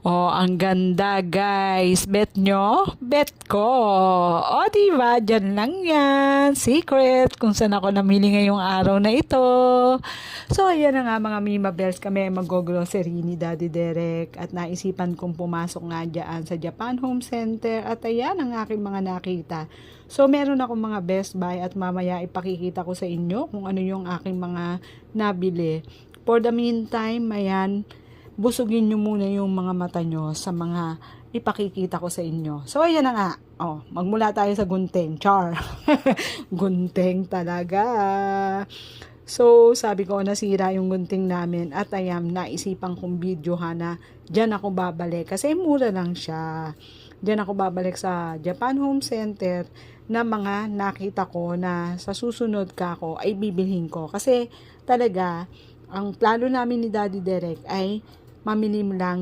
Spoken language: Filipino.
Oh, ang ganda guys. Bet nyo? Bet ko. O, diba? Diyan lang yan. Secret kung saan ako namili ngayong araw na ito. So, ayan na nga mga Mima Bells. Kami mag-grocery ni Daddy Derek. At naisipan kong pumasok nga dyan sa Japan Home Center. At ayan ang aking mga nakita. So, meron akong mga Best Buy at mamaya ipakikita ko sa inyo kung ano yung aking mga nabili. For the meantime, ayan, busugin nyo muna yung mga mata nyo sa mga ipakikita ko sa inyo. So, ayan na nga. Oh, magmula tayo sa gunting. Char. Gunting talaga. So, sabi ko, nasira yung gunting namin at ayan, naisipan kong videohan na dyan ako babalik. Kasi mura lang siya. Dyan ako babalik sa Japan Home Center na mga nakita ko na sa susunod ka ako ay bibilhin ko. Kasi talaga, ang plano namin ni Daddy Derek ay mamili lang